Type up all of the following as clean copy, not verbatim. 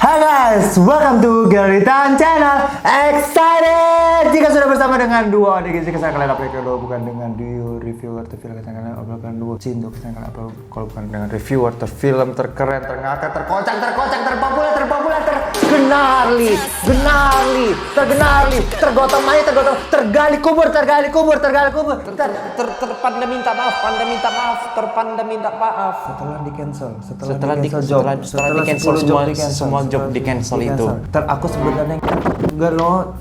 Hai guys, welcome to Geritan Channel. Excited jika sudah bersama dengan duo adik jika saya kalian upload kedua bukan dengan duo review atau film kalian uploadkan duo cinta kalian upload kalau bukan dengan review atau film terkeren, terngakak, terkocak, terpopuler, tergenarli, tergotong, tergali kubur, terpanda minta maaf. Setelah di cancel semua job di cancel itu. Aku sebenarnya enggak loh.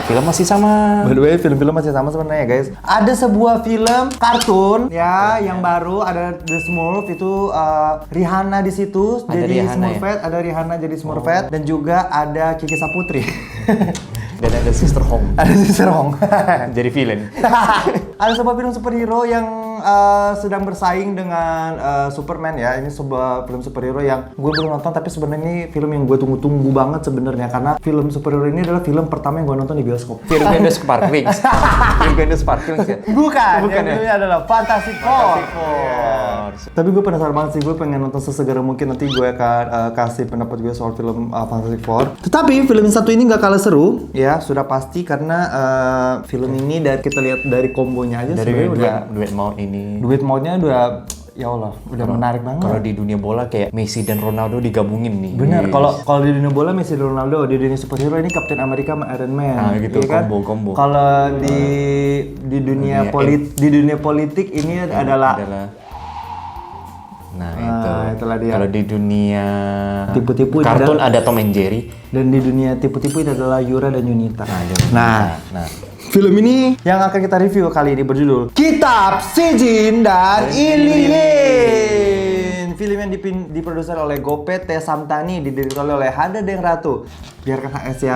Film masih sama. By the way, film-film masih sama sebenarnya guys. Ada sebuah film kartun ya yang baru ada The Smurf itu Rihanna di situ Ada jadi Rihanna, Smurfette, ada Rihanna jadi Smurfette dan juga ada Kiki Saputri. Dan ada Sister Hong. Ada Sister Hong. Jadi villain. Ada sebuah film superhero yang sedang bersaing dengan Superman ya. Ini sebuah film superhero yang gue belum nonton tapi sebenarnya ini film yang gue tunggu-tunggu banget sebenarnya karena film superhero ini adalah film pertama yang gue nonton di bioskop. Virganda Sparkling. Virganda Sparkling ya. Bukan Bukan yang ya? ini adalah Fantastic Four. Four. Tapi gue penasaran banget sih, gue pengen nonton sesegera mungkin. Nanti gue akan kasih pendapat gue soal film Fantastic Four. Tetapi film yang satu ini gak kalah seru ya, sudah pasti karena film ini dari kita lihat dari kombonya aja Dari sebenarnya duet mau ini. duit mode-nya udah ya Allah, udah menarik banget. Kalau di dunia bola kayak Messi dan Ronaldo digabungin nih. Benar, kalau di dunia bola Messi dan Ronaldo, di dunia superhero ini Captain America sama Iron Man. Nah, gitu, iya kan? combo. Kalau di dunia politik ini adalah Nah, itu. itulah dia. Kalau di dunia Tipu-tipu kartun ada Tom and Jerry. Dan di dunia tipu-tipu itu adalah Yura dan Yunita. Nah. Film ini yang akan kita review kali ini berjudul Kitab Sijin dan Iliyin. Film yang diproduksi oleh Gope T. Samtani, didirikan oleh Hada Deng Ratu. Biarkan HS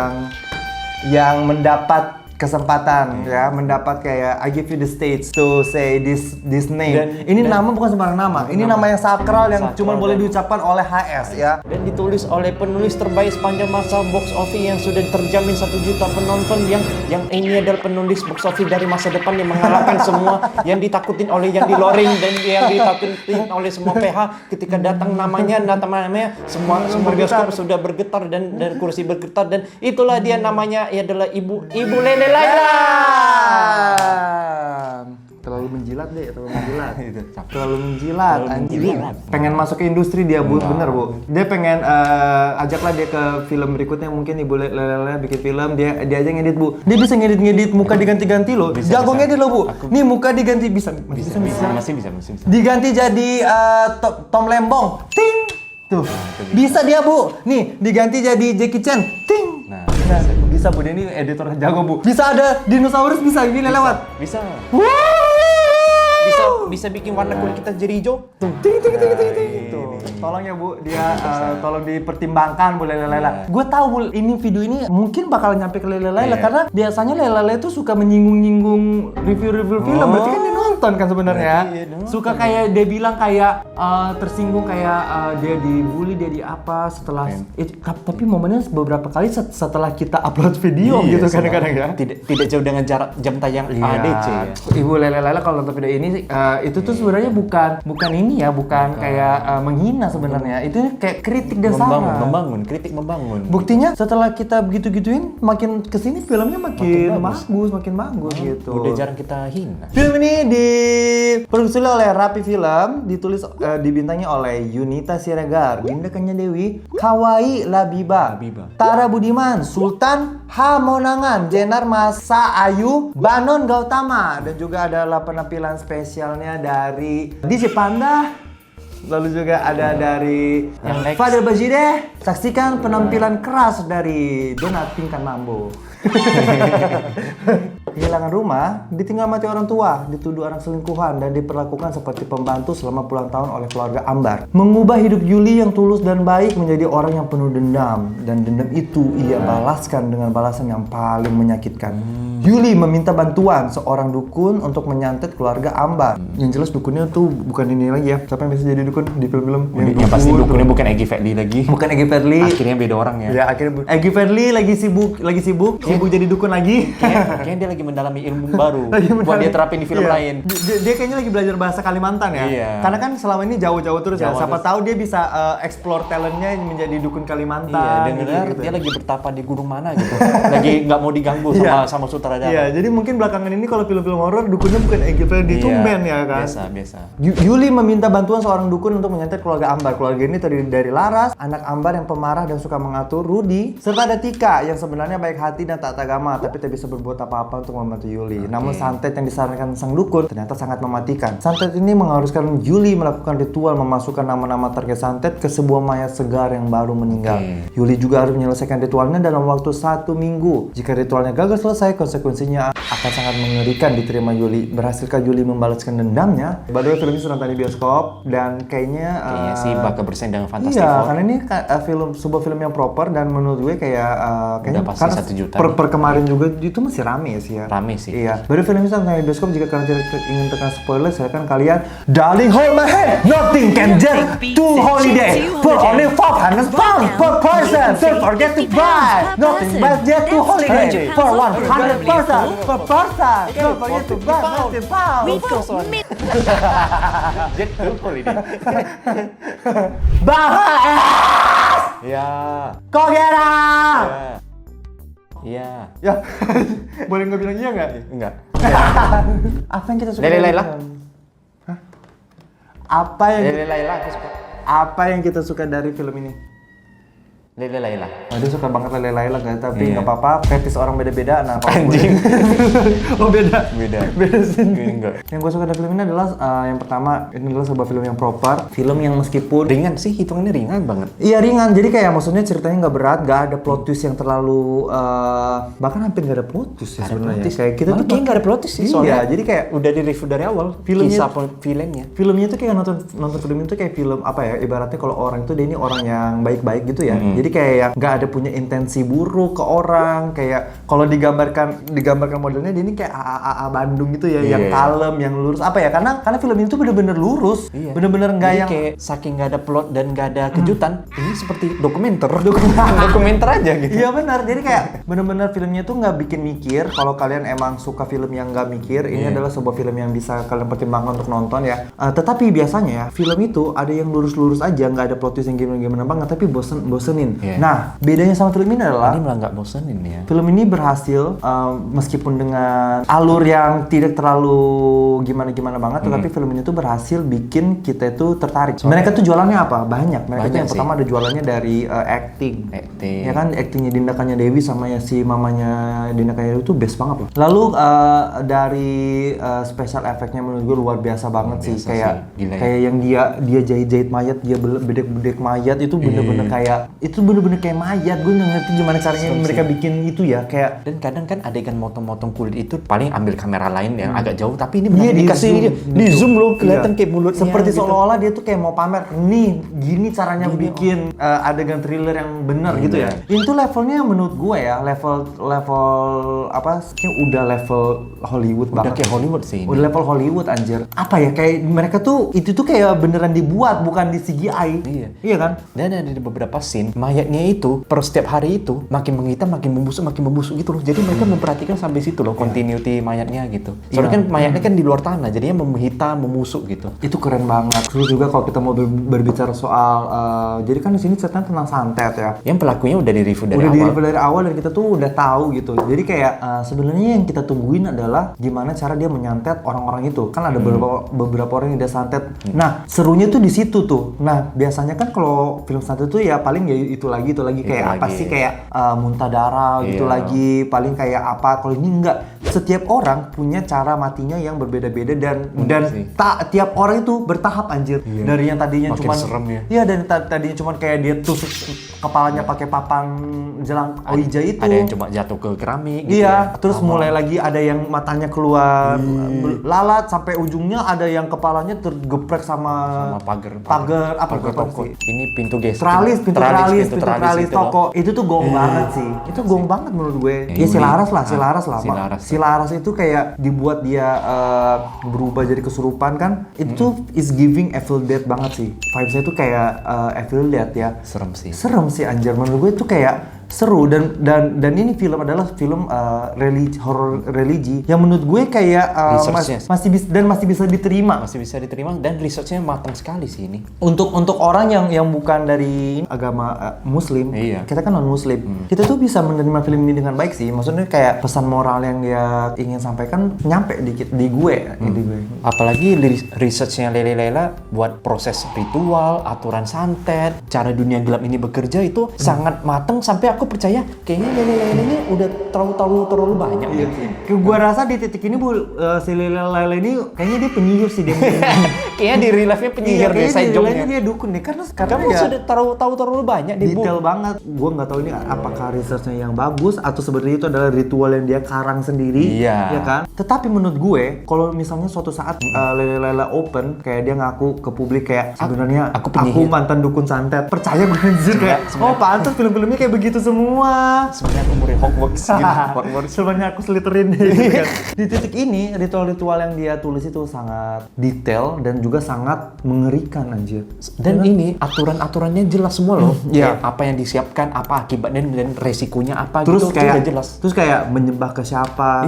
yang mendapat kesempatan ya, mendapat kayak I give you the stage to say this name. Ini nama bukan sembarang nama. Ini nama yang sakral yang cuma boleh diucapkan oleh HS ya. Dan ditulis oleh penulis terbaik sepanjang masa box office yang sudah terjamin 1 juta penonton, yang ini adalah penulis box office dari masa depan yang mengalahkan semua yang ditakutin oleh yang di loring dan yang ditakutin oleh semua PH ketika datang namanya semua bioskop sudah bergetar dan kursi bergetar, dan itulah dia namanya adalah Ibu Lele Laila. Terlalu menjilat. Terlalu menjilat. Pengen masuk ke industri dia, Bu. Bener, Bu. Dia pengen ajaklah dia ke film berikutnya, mungkin Ibu Lele bikin film, dia aja ngedit, Bu. Dia bisa ngedit muka diganti-ganti loh. Jago ngedit loh, Bu. Nih muka diganti bisa. Masih bisa. Diganti jadi Tom Lembong. Ting. Tuh. Bisa dia, Bu. Nih, diganti jadi Jackie Chan. Ting. Nah, bisa Bu, dia ini editor jago, Bu. Bisa ada dinosaurus, bisa ini lewat. Bisa bikin warna kulit kita jadi hijau. Tuh. Tolong ya, Bu, dia tolong dipertimbangkan Bu Lele Laila. Gue tahu Bu, ini video ini mungkin bakal nyampe ke Lele Laila karena biasanya Lele Laila itu suka menyinggung-nyinggung review film. Berarti kan dia nonton kan sebenarnya. Suka kayak dia bilang kayak tersinggung kayak dia dibully, dia di apa setelah tapi momennya beberapa kali setelah kita upload video gitu kadang-kadang ya. Tidak jauh dengan jarak jam tayang ADC ya. Ibu Lele Laila kalau nonton video ini itu tuh sebenarnya bukan ini ya, bukan kayak menghina sebenarnya. Itu kayak kritik dan saran. Kritik membangun. Buktinya setelah kita begitu-gituin makin kesini filmnya makin bagus gitu. Udah jarang kita hina. Film ini diproduksi oleh Rapi Film, ditulis dibintangi oleh Yunita Siregar, Dinda Kanya Dewi, Kawai Labiba, Tara Budiman, Sultan Hamonangan, Jenar Masa Ayu, Banon Gautama, dan juga adalah penampilan spesialnya dari DJ Panda. Lalu juga ada dari Fadel Bajide. Saksikan penampilan keras dari Donat Pingkan Mambo. Kehilangan rumah, ditinggal mati orang tua, dituduh anak selingkuhan, dan diperlakukan seperti pembantu selama puluhan tahun oleh keluarga Ambar. Mengubah hidup Yuli yang tulus dan baik menjadi orang yang penuh dendam. Dan dendam itu ia balaskan dengan balasan yang paling menyakitkan. Yuli meminta bantuan seorang dukun untuk menyantet keluarga Ambar. Yang jelas dukunnya tuh bukan ini lagi ya. Siapa yang biasa jadi dukun di film-film? Yang pasti dukunnya bukan Egy Fadli lagi. Bukan Egy Fadli. Akhirnya beda orang ya. Ya akhirnya Egy Fadli lagi sibuk sibuk jadi dukun lagi. Kayaknya dia lagi mendalami ilmu baru buat dia terapin di film lain. Dia kayaknya lagi belajar bahasa Kalimantan ya. Iya. Karena kan selama ini jauh-jauh terus ya. Jauh Siapa terus. tahu dia bisa explore talentnya menjadi dukun Kalimantan. Iya, dengar gitu. dia lagi bertapa di gunung mana gitu. Lagi nggak mau diganggu sama sutradara. Iya, jadi mungkin belakangan ini kalau film-film horor dukunnya bukan Egy Fadli, tumben ya kan. Biasa. Yuli meminta bantuan seorang dukun untuk menyantet keluarga Ambar. Keluarga ini terdiri dari Laras, anak Ambar yang pemarah dan suka mengatur, Rudi, serta ada Tika yang sebenarnya baik hati dan taat agama, tapi tak bisa berbuat apa-apa untuk membantu Yuli. Namun santet yang disarankan sang dukun ternyata sangat mematikan. Santet ini mengharuskan Yuli melakukan ritual memasukkan nama-nama target santet ke sebuah mayat segar yang baru meninggal. Yuli juga harus menyelesaikan ritualnya dalam waktu 1 minggu. Jika ritualnya gagal selesai, konsekuensinya akan sangat mengerikan diterima Yuli. Berhasilkah Yuli membalaskan dendamnya? By the way, film ini sudah tadi bioskop dan kayaknya sih bakal bersaing dengan Fantastic iya, Four. karena ini sebuah film yang proper dan menurut gue kayaknya pasti karena 1 juta per kemarin juga itu masih rame sih ya. Rame sih. Iya. Baru film ini sudah tayang di bioskop. Jika kalian tidak ingin tekan spoiler, silakan kalian Darling hold my hand, nothing can just to holiday for only 500 pounds per person. Don't forget to buy nothing but just to holiday for 100 person per person. Don't forget to buy nothing pounds. Jet to holiday. Bahas Ya. Kogera. Iya. Ya, boleh nggak bilang iya nggak? Enggak. Apa yang kita suka? Lele dari Laila. film? Hah? Lele Laila aku suka. Apa yang kita suka dari film ini? Lele Laila. Oh, dia suka banget Lele Laila kan, tapi Iya. nggak apa-apa. Fetish orang beda-beda. Nah, kalau Anjing. oh beda. Beda sih. Enggak. Yang gue suka dari film ini adalah yang pertama, ini adalah sebuah film yang proper, film yang meskipun Ringan sih, hitungannya ringan banget. iya ringan, jadi kayak maksudnya ceritanya nggak berat, nggak ada plot twist yang terlalu bahkan hampir nggak ada plot twist ya sebenarnya. Kayak kita Malah tuh kayak nggak ada plot twist sih iya, soalnya. jadi kayak Udah di review dari awal. Filmnya- Kisah filmnya. filmnya tuh kayak nonton film itu kayak film apa ya, ibaratnya kalau orang itu dia ini orang yang baik-baik gitu ya. Jadi kayak yang nggak ada punya intensi buruk ke orang, kayak kalau digambarkan modelnya dia ini kayak AA Bandung gitu ya, yang kalem, yang lurus apa ya, karena film ini tuh bener-bener lurus, bener-bener nggak Jadi yang kayak saking nggak ada plot dan nggak ada kejutan, ini seperti dokumenter. Dokumenter aja gitu. Iya benar, jadi kayak bener-bener filmnya tuh nggak bikin mikir. Kalau kalian emang suka film yang nggak mikir, ini adalah sebuah film yang bisa kalian pertimbangkan untuk nonton ya. Tetapi biasanya ya, film itu ada yang lurus-lurus aja, nggak ada plot twist yang gimana-gimana banget, tapi bosenin. Iya. Nah, bedanya sama film ini adalah Ini malah nggak bosenin ya. film ini berhasil meskipun dengan alur yang tidak terlalu gimana-gimana banget, tetapi film ini tuh berhasil bikin kita itu tertarik. Mereka tuh jualannya apa? Banyak. Mereka tuh Banyak yang sih. pertama ada jualannya dari acting. Acting. Ya kan, actingnya Dinda Kanya Dewi sama ya si mamanya Dinda Kanya Dewi tuh best banget loh. Lalu dari special effect-nya menurut gue luar biasa banget sih. Biasa Kayak sih, gila ya. kayak yang dia jahit-jahit mayat, dia bedek-bedek mayat itu bener-bener kayak mayat. Gue nggak ngerti gimana caranya mereka bikin itu ya, kayak Dan kadang kan adegan motong-motong kulit itu paling ambil kamera lain yang agak jauh, tapi ini Iya, benar dikasih di zoom loh, kelihatan Iya. kayak mulutnya. Seperti gitu. seolah-olah dia tuh kayak mau pamer, nih gini caranya bikin adegan thriller yang benar gitu ya. Itu levelnya menurut gue ya, level apa? Kayak udah level Hollywood Udah banget. kayak Hollywood sih ini. Udah level Hollywood anjir. Apa ya, kayak mereka tuh itu tuh kayak beneran dibuat, bukan di CGI. Iya. Iya kan? Dan ada di beberapa scene, mayatnya itu per setiap hari itu makin menghitam, makin membusuk gitu loh. Jadi mereka memperhatikan sampai situ loh, continuity mayatnya gitu. Soalnya kan mayatnya kan di luar tanah, jadinya menghitam, membusuk gitu. Itu keren banget. Terus juga kalau kita mau berbicara soal jadi kan di sini ceritanya tentang santet ya. Yang pelakunya udah di review dari Udah awal. di-review dari awal dan kita tuh udah tahu gitu. Jadi kayak sebenarnya yang kita tungguin adalah gimana cara dia menyantet orang-orang itu. Kan ada beberapa orang yang dia santet. Nah, serunya tuh di situ tuh. Nah, biasanya kan kalau film santet tuh ya paling ya itu lagi kayak apa lagi. sih, kayak muntah darah gitu Iya. lagi, paling kayak apa. Kalau ini enggak. Setiap orang punya cara matinya yang berbeda-beda dan sih. tiap orang itu bertahap anjir. Dari yang tadinya Makin cuman serem ya. Iya, dan tadinya cuman kayak dia tusuk kepalanya pakai papan jelang oija itu. Ada yang cuma jatuh ke keramik gitu Iya, ya. terus mulai lagi ada yang matanya keluar lalat sampai ujungnya ada yang kepalanya tergeprek sama sama pagar pagar apa pagar apa toko. sih? Ini pintu geser. Tralis, pintu teralis itu loh. toko. Itu tuh gong banget sih. Itu gong banget menurut gue. Ya si Laras lah. Si Laras itu kayak dibuat dia berubah jadi kesurupan kan. Itu is giving Evil Dead banget sih. Vibes-nya tuh kayak Evil Dead ya. Serem sih anjir, menurut gue tuh kayak seru dan ini film adalah film horror religi yang menurut gue kayak masih bisa diterima. Dan researchnya matang sekali sih ini. Untuk orang yang bukan dari agama Muslim, kita kan non Muslim, kita tuh bisa menerima film ini dengan baik sih. Maksudnya kayak pesan moral yang dia ingin sampaikan nyampe dikit di gue. Apalagi researchnya Lele Lela buat proses ritual, aturan santet, cara dunia gelap ini bekerja itu sangat matang sampai aku percaya kayaknya Lele Lela ini udah terlalu banyak. Iya. Gua rasa di titik ini si Lele Lela ini kayaknya dia penyihir sih dia. Kayaknya di real life-nya penyihir deh, side job-nya. Dia dukun deh karena sudah terlalu banyak di detail banget. Gua nggak tahu ini apakah researchnya yang bagus atau sebenarnya itu adalah ritual yang dia karang sendiri, ya kan? Tetapi menurut gue, kalau misalnya suatu saat Lele Lela open kayak dia ngaku ke publik kayak sebenarnya aku mantan dukun santet, percaya gue anjir kayak pantas film-filmnya kayak begitu semua. Sebenarnya aku murid Hogwarts gitu. Sebenarnya aku seliterin gitu kan. Di titik ini ritual-ritual yang dia tulis itu sangat detail dan juga sangat mengerikan anjir. Dan ini aturan-aturannya jelas semua loh. Iya. Apa yang disiapkan, apa akibatnya dan resikonya apa terus gitu. Kayak, udah jelas. Terus kayak menyembah ke siapa,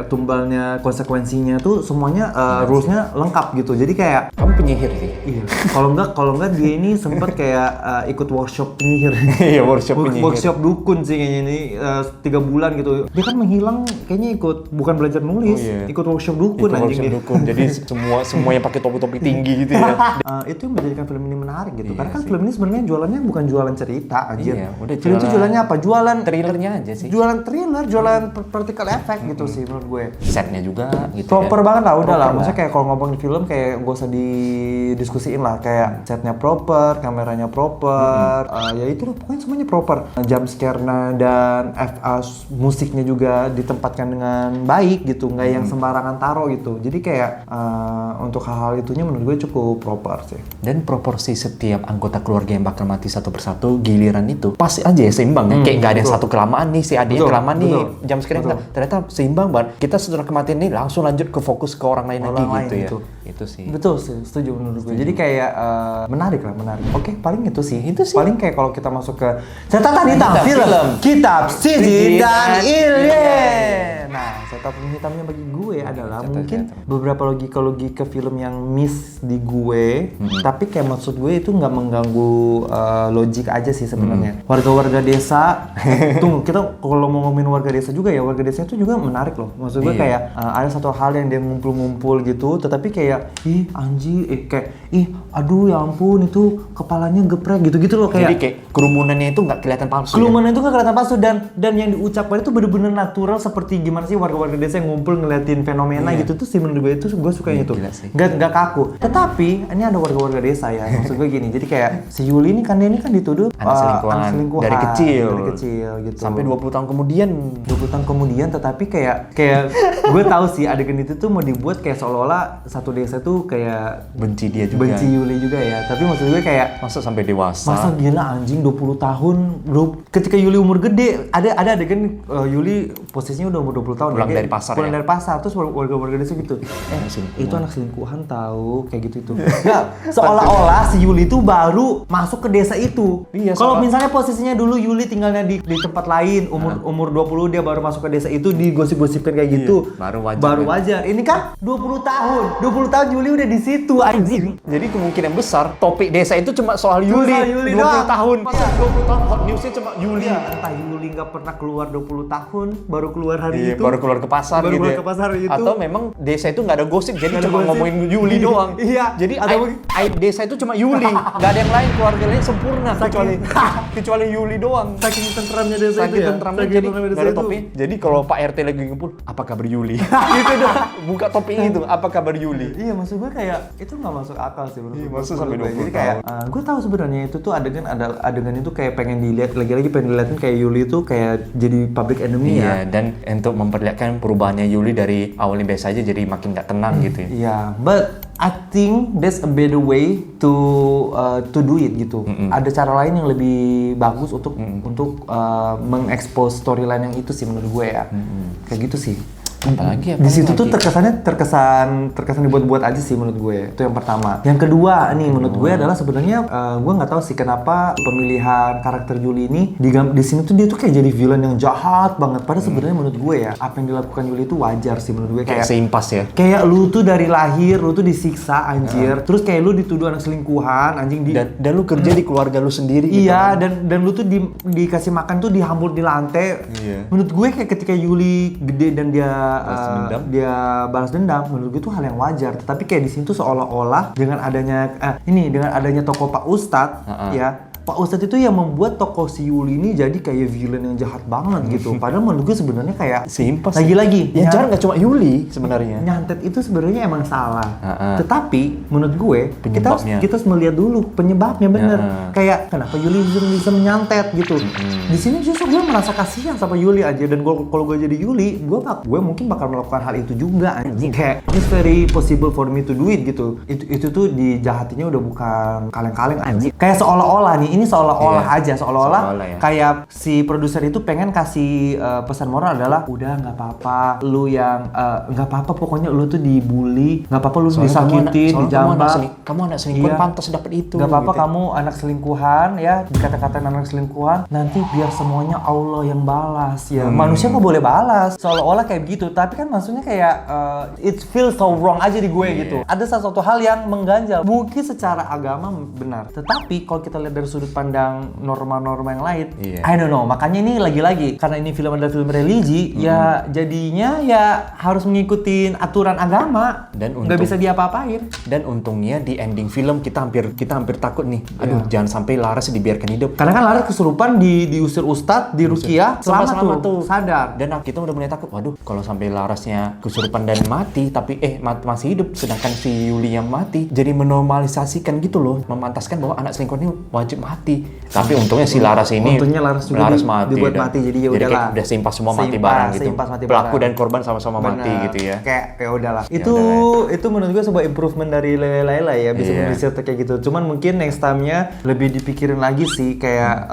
tumbalnya konsekuensinya tuh semuanya rules-nya lengkap gitu. Jadi kayak kamu penyihir sih. Iya. Kalau enggak dia ini sempet kayak ikut workshop penyihir. Iya, workshop dukun sih kayaknya ini 3 bulan gitu. Dia kan menghilang kayaknya bukan belajar nulis, ikut workshop dukun anjing dia. Jadi semua yang pakai topi-topi tinggi gitu ya. Itu yang menjadikan film ini menarik gitu. Karena kan film ini sebenarnya jualannya bukan jualan cerita anjir. Udah film itu jualannya apa? Jualan thrillernya aja sih. Jualan thriller, jualan practical effect gitu sih menurut gue. Setnya juga gitu. Proper banget lah, udah lah. Maksudnya kayak kalau ngomongin film kayak gak usah didiskusiin lah, kayak setnya proper, kameranya proper, ya itu loh pokoknya semuanya proper. Jump scare-nya dan musiknya juga ditempatkan dengan baik gitu, nggak yang sembarangan taruh gitu. Jadi kayak untuk hal-hal itunya menurut gue cukup proper sih. Dan proporsi setiap anggota keluarga yang bakal mati satu persatu giliran itu pasti aja ya seimbang ya. Kayak nggak ada yang satu kelamaan nih, si adiknya kelamaan nih, jump scare-nya ternyata seimbang banget. Kita setelah kematian ini langsung lanjut ke fokus ke orang lain lagi gitu ya. Itu sih. Betul sih, setuju menurut gue. Jadi kayak menarik. Oke, paling itu sih. Paling kayak kalau kita masuk ke catatan hitam film Kitab Siji dan Ilye. Nah, catatan hitamnya bagi gue adalah mungkin beberapa logika film yang miss di gue, tapi kayak maksud gue itu nggak mengganggu logik aja sih sebenarnya. Warga-warga desa, kita kalau mau ngomongin warga desa juga ya, warga desa itu juga menarik loh. Maksud gue kayak ada satu hal yang dia ngumpul-ngumpul gitu, tetapi kayak aduh ya ampun itu kepalanya geprek gitu-gitu loh kayak. Jadi kayak kerumunannya itu nggak kelihatan palsu. Kerumunannya itu nggak kelihatan palsu dan yang diucapkan itu bener-bener natural seperti gimana sih warga-warga desa yang ngumpul ngeliatin fenomena gitu tuh sih menurut gue itu gue sukanya itu. Nggak kaku. Tetapi ini ada warga-warga desa ya. Maksud gue gini. Jadi kayak si Yuli ini kan dituduh anak selingkuhan dari kecil gitu. Sampai 20 tahun kemudian tetapi kayak gue tahu sih adegan itu tuh mau dibuat kayak seolah-olah satu desa tuh kayak benci dia juga. Benci Yuli juga ya. Tapi maksud gue kayak masa sampai dewasa. Masa gila anjing 20 tahun. Ketika Yuli umur gede, ada adegan Yuli posisinya udah umur 20 tahun. Pulang dari pasar terus warga-warga desa gitu. Itu anak selingkuhan tahu kayak gitu itu. Enggak, seolah-olah si Yuli itu baru masuk ke desa itu. Iya, kalau misalnya posisinya dulu Yuli tinggalnya di tempat lain, umur 20 dia baru masuk ke desa itu digosip-gosipkan kayak gitu. Baru wajar. Ini kan 20 tahun Yuli udah di situ anjing. Jadi kemungkinan besar topik desa itu cuma soal Yuli 20 tahun. Masa 20 tahun hot newsnya cuma Yuli. Entah Yuli nggak pernah keluar 20 tahun, baru keluar hari itu. Baru keluar ke pasar gitu. Ke pasar itu. Atau memang desa itu nggak ada gosip, jadi cuma ngomongin Yuli doang. Iya. Jadi aib desa itu cuma Yuli, nggak ada yang lain, keluarga lain sempurna kecuali Yuli doang. Saking tentramnya desa itu ya. Jadi nggak ada topik. Jadi kalau Pak RT lagi ngumpul, apa kabar Yuli? Gitu dong. Buka topik itu, apa kabar Yuli? Iya, maksud gue kayak itu nggak masuk akal sih menurut gue. Masuk sampai 20 Jadi kayak gue tahu sebenarnya itu tuh adegan itu kayak pengen dilihat lagi pengen dilihatin kayak Yuli itu kayak jadi public enemy ya. Dan untuk memperlihatkan perubahannya Yuli dari awalnya biasa aja jadi makin nggak tenang gitu ya. Iya, but I think there's a better way to do it gitu. Ada cara lain yang lebih bagus untuk mengekspos storyline yang itu sih menurut gue ya. Kayak gitu sih. Apalagi Di situ tuh terkesan dibuat-buat aja sih menurut gue. Itu yang pertama. Yang kedua nih menurut gue adalah sebenarnya gue nggak tahu sih kenapa pemilihan karakter Yuli ini di sini tuh dia tuh kayak jadi villain yang jahat banget. Padahal sebenarnya menurut gue ya apa yang dilakukan Yuli itu wajar sih menurut gue. kayak seimpas ya. Kayak lu tuh dari lahir lu tuh disiksa anjir. Terus kayak lu dituduh anak selingkuhan anjing Dan lu kerja di keluarga lu sendiri gitu. Iya, dan lu tuh dikasih makan tuh dihambur di lantai. Iya. Menurut gue kayak ketika Yuli gede dan dia dendam. balas dendam, menurut gue itu hal yang wajar. Tetapi kayak di sini tuh seolah-olah dengan adanya tokoh Pak Ustadz, ya. Pak Ustadz itu yang membuat tokoh si Yuli ini jadi kayak villain yang jahat banget gitu. Padahal menurut gue sebenarnya kayak Seimpas. lagi-lagi Ya jangan nggak cuma Yuli sebenarnya. nyantet itu sebenarnya emang salah. Tetapi menurut gue kita Penyebabnya. harus melihat dulu penyebabnya bener. Kayak kenapa Yuli bisa menyantet gitu. Di sini justru gue merasa kasihan sama Yuli aja, dan kalau gue jadi Yuli, gue mungkin bakal melakukan hal itu juga anjing. Kayak it's very possible for me to do it gitu. Itu tuh dijahatinya udah bukan kaleng-kaleng anjing. Kayak seolah-olah nih, ini seolah-olah aja, seolah-olah ya. kayak si produser itu pengen kasih pesan moral adalah udah nggak apa-apa lu yang nggak apa-apa pokoknya lu tuh dibully, nggak apa-apa lu disakitin, dijambak, kamu anak selingkuhan Iya. pantas dapat itu. nggak apa-apa gitu. kamu anak selingkuhan ya, dikata-katain anak selingkuhan, nanti biar semuanya Allah yang balas ya. Manusia nggak boleh balas, seolah-olah kayak gitu. Tapi kan maksudnya kayak it feels so wrong aja di gue gitu. Ada sesuatu hal yang mengganjal. Mungkin secara agama benar, tetapi kalau kita lihat dari sudut pandang norma-norma yang lain, I don't know. Makanya ini lagi-lagi karena ini film adalah film religi, ya jadinya ya harus mengikuti aturan agama Dan nggak bisa diapa-apain. Dan untungnya di ending film kita hampir takut nih. Aduh, jangan sampai Laras dibiarkan hidup. Karena kan Laras kesurupan diusir Ustadz di Rukiah, selamat tuh, sadar. Dan kita udah mulai takut. Waduh, kalau sampai Larasnya kesurupan dan mati, tapi masih hidup, sedangkan si Yuli yang mati, jadi menormalisasikan gitu loh, memantaskan bahwa anak selingkuhan ini wajib mati. Tapi untungnya si Laras ini, Untungnya Laras juga dibuat mati, jadi ya udahlah. kayak udah seimpas semua mati bareng gitu. mati Pelaku bareng. dan korban sama-sama mati Bener. gitu ya. Kayak udahlah. Itu menurut gue sebuah improvement dari Laila ya, bisa menulis cerita kayak gitu. Cuman mungkin next time-nya lebih dipikirin lagi sih, kayak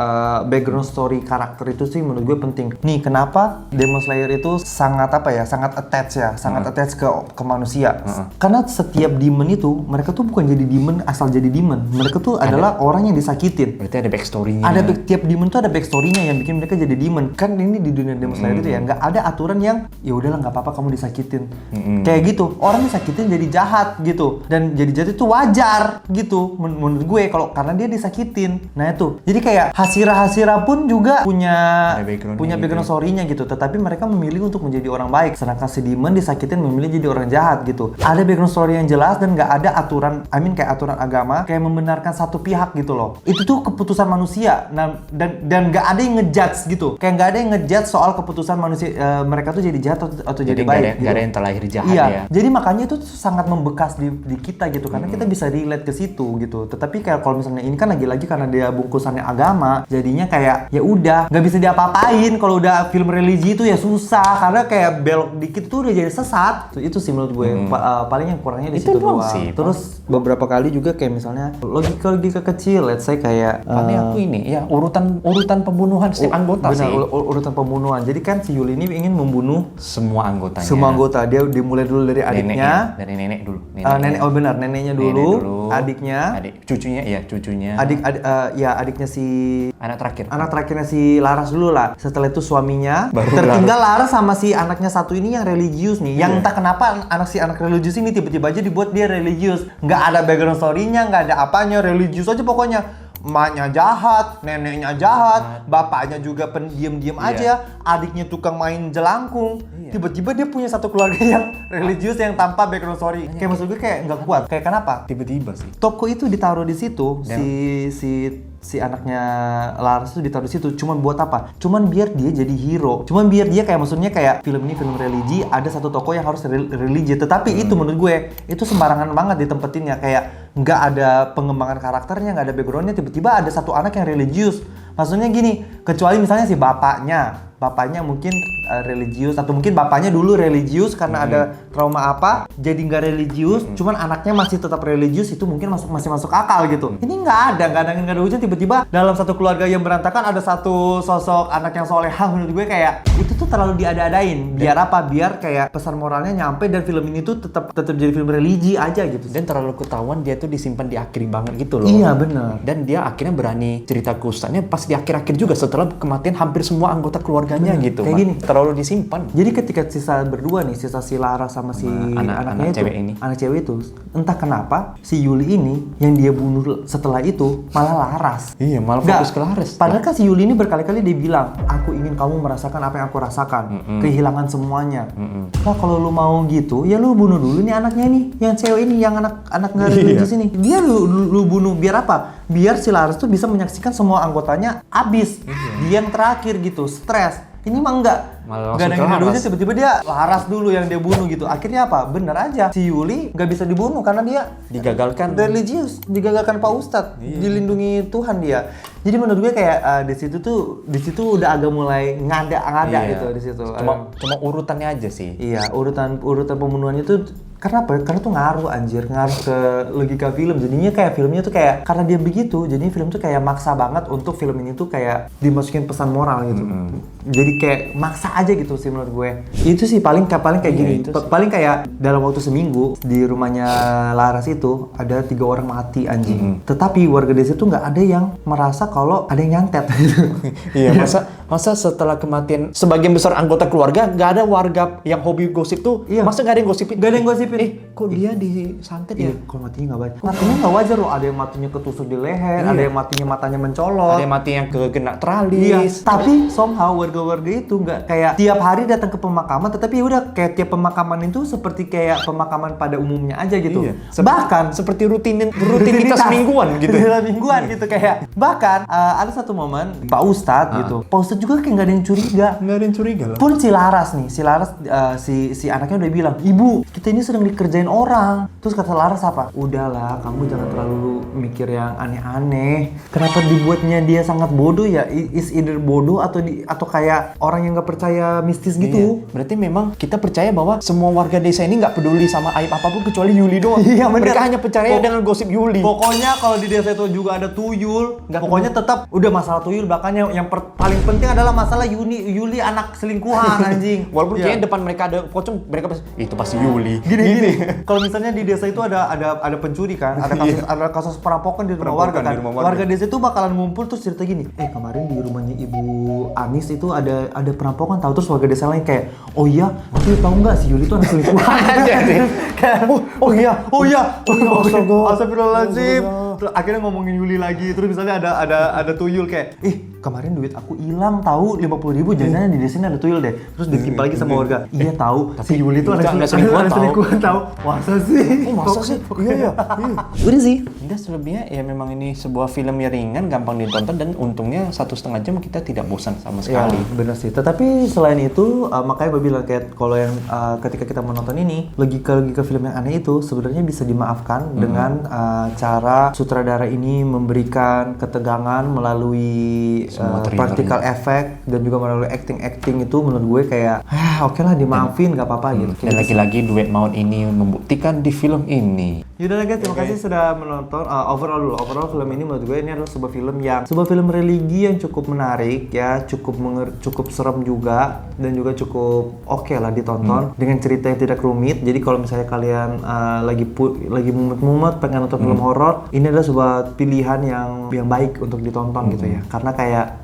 background story karakter itu sih menurut gue penting. Nih kenapa Demon Slayer itu sangat sangat attach ke manusia. Karena setiap demon itu mereka tuh bukan jadi demon asal jadi demon. Mereka tuh adalah orang yang disakitin. Berarti ada backstory-nya. Tiap demon tuh ada backstory-nya yang bikin mereka jadi demon. Kan ini di dunia Demon Slayer itu ya nggak ada aturan yang ya udahlah nggak apa-apa kamu disakitin. Kayak gitu. Orang disakitin jadi jahat gitu. Dan jadi jahat itu wajar gitu menurut gue karena dia disakitin. Nah itu. Jadi kayak Hashira pun juga punya background story-nya gitu. Tetapi mereka memilih untuk menjadi orang baik. Sedangkan si demon disakitin memilih jadi orang jahat gitu. Ada background story yang jelas dan nggak ada aturan, kayak aturan agama kayak membenarkan satu pihak gitu loh. Itu tuh keputusan manusia. Nah, dan nggak ada yang ngejudge gitu. Kayak nggak ada yang ngejudge soal keputusan manusia mereka tuh jadi jahat atau jadi baik. Nggak ada yang terlahir jahat iya. ya. Jadi makanya itu tuh sangat membekas di kita gitu, karena kita bisa relate ke situ gitu. Tetapi kayak kalau misalnya ini kan lagi-lagi karena dia bungkusannya agama, jadinya kayak ya udah nggak bisa diapa-apain. Kalau udah film religi itu ya susah, karena kayak belok dikit tuh udah jadi sesat. Itu sih menurut gue paling yang kurangnya di Itu situ doang doang. sih. Terus beberapa kali juga kayak misalnya logika kecil, let's say kayak Paling aku ini ya urutan pembunuhan setiap anggota benar, sih. urutan pembunuhan. Jadi kan si Yuli ini ingin membunuh Semua anggotanya. semua anggota. Dia dimulai dulu dari adiknya. Dari nenek dulu. Neneknya dulu, adiknya, cucunya. adiknya si Anak terakhir. anak terakhirnya si Laras dulu lah. Setelah itu suaminya. Baru Tertinggal Laras sama si anaknya satu ini yang religius nih. Yang entah kenapa anak religius ini tiba-tiba aja dibuat dia religius. Nggak ada background story-nya, nggak ada apanya, religius aja pokoknya. Emaknya jahat, neneknya jahat, bapaknya juga pendiam-diam aja, adiknya tukang main jelangkung. Tiba-tiba dia punya satu keluarga yang religius yang tanpa background story. Kayak maksud gue kayak nggak kuat. Kayak kenapa? Tiba-tiba sih. Toko itu ditaruh di situ, si anaknya Laras itu ditaruh di situ. Cuman buat apa? Cuman biar dia jadi hero. Cuman biar dia kayak maksudnya kayak film ini film religi, ada satu toko yang harus religi. Tetapi itu menurut gue itu sembarangan banget ditempetinnya. Kayak nggak ada pengembangan karakternya, nggak ada backgroundnya. Tiba-tiba ada satu anak yang religius. Maksudnya gini, kecuali misalnya si bapaknya bapaknya mungkin religius, atau mungkin bapaknya dulu religius karena ada trauma apa, jadi nggak religius, cuman anaknya masih tetap religius, itu mungkin masih masuk akal gitu. Ini nggak ada hujan, tiba-tiba dalam satu keluarga yang berantakan ada satu sosok anak yang solehah. Menurut gue kayak itu tuh terlalu diada-adain. Biar apa? Biar kayak pesan moralnya nyampe, dan film ini tuh tetap jadi film religi aja gitu. Dan terlalu ketahuan dia tuh disimpan di akhir banget gitu loh. Iya benar. Dan dia akhirnya berani cerita keusahanya pas di akhir-akhir juga setelah kematian hampir semua anggota keluarganya gitu. Kayak gini. Terlalu disimpan. Jadi ketika sisa berdua nih, sisa si Lara sama si anaknya itu, cewek ini. anak cewek itu, entah kenapa si Yuli ini yang dia bunuh setelah itu malah Laras. Iya, malah fokus ke Laras. Padahal kan si Yuli ini berkali-kali dia bilang, aku ingin kamu merasakan apa yang aku rasakan, kehilangan semuanya. Nah kalau lu mau gitu, ya lu bunuh dulu nih anaknya nih, yang cewek ini, yang anak nggak religius ini. Dia lu bunuh biar apa? Biar si Laras tuh bisa menyaksikan semua anggotanya abis. Dia yang terakhir gitu, stres. Ini mah enggak. Malah Gak ada langsung ke yang Laras. tiba-tiba dia Laras dulu yang dia bunuh gitu. Akhirnya apa? Bener aja. Si Yuli nggak bisa dibunuh karena dia Digagalkan. religius, digagalkan Pak Ustadz, dilindungi Tuhan dia. Jadi menurut gue kayak di situ udah agak mulai ngada gitu di situ. Cuma urutannya aja sih. Iya, urutan pembunuhannya tuh karena apa? Karena tuh ngaruh ke logika film. Jadinya kayak filmnya tuh kayak karena dia begitu, jadinya film tuh kayak maksa banget untuk film ini tuh kayak dimasukin pesan moral gitu. Jadi kayak maksa aja gitu sih menurut gue. Itu sih paling kayak gini. Paling kayak dalam waktu seminggu di rumahnya Laras itu ada 3 orang mati anjing. Tetapi warga desa tuh nggak ada yang merasa kalau ada yang nyantet. Iya, masa setelah kematian sebagian besar anggota keluarga nggak ada warga yang hobi gosip tuh. Iya. Masa nggak ada yang gosipin? Gak ada yang gosipin. Kok dia disantet ya? Kalau matinya nggak wajar. Matinya nggak wajar loh. Ada yang matinya ketusuk di leher, ada yang matinya matanya mencolot. Ada yang mati yang kena teralis. Iya, tapi somehow warga-warga itu nggak kayak tiap hari datang ke pemakaman, tetapi ya udah kayak tiap pemakaman itu seperti kayak pemakaman pada umumnya aja gitu. Iya. Bahkan Seperti rutinitas mingguan gitu. Rutinitas mingguan gitu kayak. Bahkan ada satu momen Pak Ustadz gitu. Pak Ustadz juga kayak nggak ada yang curiga. Nggak ada yang curiga lah. Pun si Laras si anaknya udah bilang, "Ibu, kita ini sedang dikerjain orang." Terus kata Laras apa? "Udahlah, kamu jangan terlalu mikir yang aneh-aneh. Kenapa dibuatnya dia sangat bodoh ya? Is either bodoh atau kayak orang yang nggak percaya mistis gitu." Iya. Berarti memang kita percaya bahwa semua warga desa ini nggak peduli sama aib apapun kecuali Yuli doang. Iya, bener. Mereka hanya percaya dengan gosip Yuli. Pokoknya kalau di desa itu juga ada tuyul, pokoknya tetap udah masalah tuyul, bahkan yang paling penting adalah masalah Yuli anak selingkuhan anjing. Walaupun Iya. kayaknya depan mereka ada pocong, mereka pasti itu pasti Yuli. Gini. Kalau misalnya di desa itu ada pencuri kan, ada kasus perampokan di rumah warga kan. Warga desa itu bakalan ngumpul terus cerita gini, kemarin di rumahnya Ibu Anis itu ada perampokan, tahu. Terus warga desa lain kayak, "Oh iya, tapi tahu nggak si Yuli itu anak selingkuhan." Oh iya. Astagfirullahaladzim. Terus akhirnya ngomongin Yuli lagi. Terus misalnya ada tuyul kayak, kemarin duit aku hilang tahu 50.000, jangan di desa ini ada tuyul deh. Terus ditimpal lagi sama warga. Iya tahu, si Yuli itu anak selingkuhan tahu. Masa sih? Masa sih? Iya. Udah sih. Udah selebihnya ya memang ini sebuah film yang ringan, gampang ditonton, dan untungnya 1,5 jam kita tidak bosan sama sekali. Ya, bener sih. Tetapi selain itu, makanya gue bilang kayak kalau yang ketika kita menonton ini, logika film yang aneh itu sebenarnya bisa dimaafkan dengan cara sutradara ini memberikan ketegangan melalui practical effect dan juga melalui acting itu menurut gue kayak oke lah dimaafin, nggak apa-apa gitu. Dan lagi-lagi duet maut ini membuktikan di film ini. Yaudah guys, terima kasih sudah menonton. Overall film ini menurut gue ini adalah sebuah film religi yang cukup menarik ya, cukup serem juga dan juga cukup oke lah ditonton dengan cerita yang tidak rumit. Jadi kalau misalnya kalian lagi mumet pengen nonton film horor, ini adalah sebuah pilihan yang baik untuk ditonton gitu ya. Karena kayak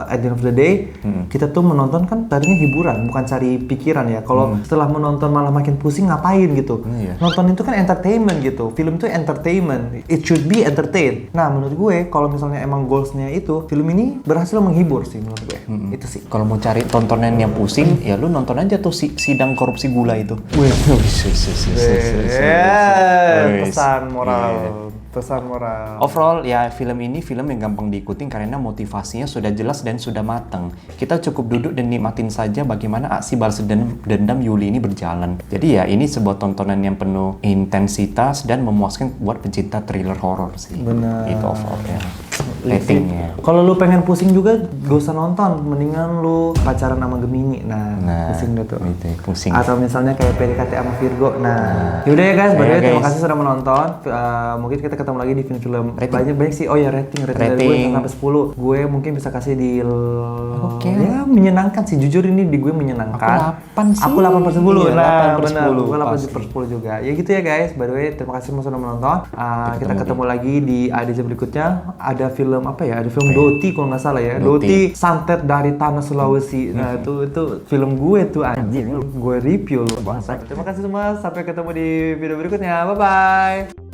at the end of the day kita tuh menonton kan tadinya hiburan, bukan cari pikiran ya. Kalau setelah menonton malah makin pusing ngapain gitu. Nonton itu kan entertainment gitu. Film itu entertainment. It should be entertain. Nah, menurut gue kalau misalnya emang goalsnya itu, film ini berhasil menghibur sih menurut gue. Itu sih. Kalau mau cari tontonan yang pusing, ya lu nonton aja tuh sidang korupsi gula itu. Pesan moral. Overall ya film ini film yang gampang diikutin karena motivasinya sudah jelas dan sudah matang. Kita cukup duduk dan nikmatin saja bagaimana aksi balas dendam Yuli ini berjalan. Jadi ya ini sebuah tontonan yang penuh intensitas dan memuaskan buat pecinta thriller horor sih. Benar. Itu overall ya. ratingnya. Kalau lu pengen pusing juga, gak usah nonton. Mendingan lu pacaran sama Gemini. Nah, pusing deh tuh. Itu pusing. Atau misalnya kayak PDKT sama Virgo. Nah, yaudah ya guys, by the way, terima kasih sudah menonton. Mungkin kita ketemu lagi di film-film banyak sih. Oh ya, rating dari gue sampai 10. Gue mungkin bisa kasih di ya menyenangkan sih. Jujur ini di gue menyenangkan. Aku 8 per 10. Iya, Nah, 8 per 10. Gue 8 per 10 juga. Ya gitu ya guys. By the way, terima kasih sudah menonton. Kita ketemu lagi di ADC berikutnya. Ada film apa ya? Ada film Doti kalau nggak salah ya. Doti Santet dari Tanah Sulawesi. Nah, itu film gue tuh anjing. Gue review loh. Terima kasih semua. Sampai ketemu di video berikutnya. Bye bye.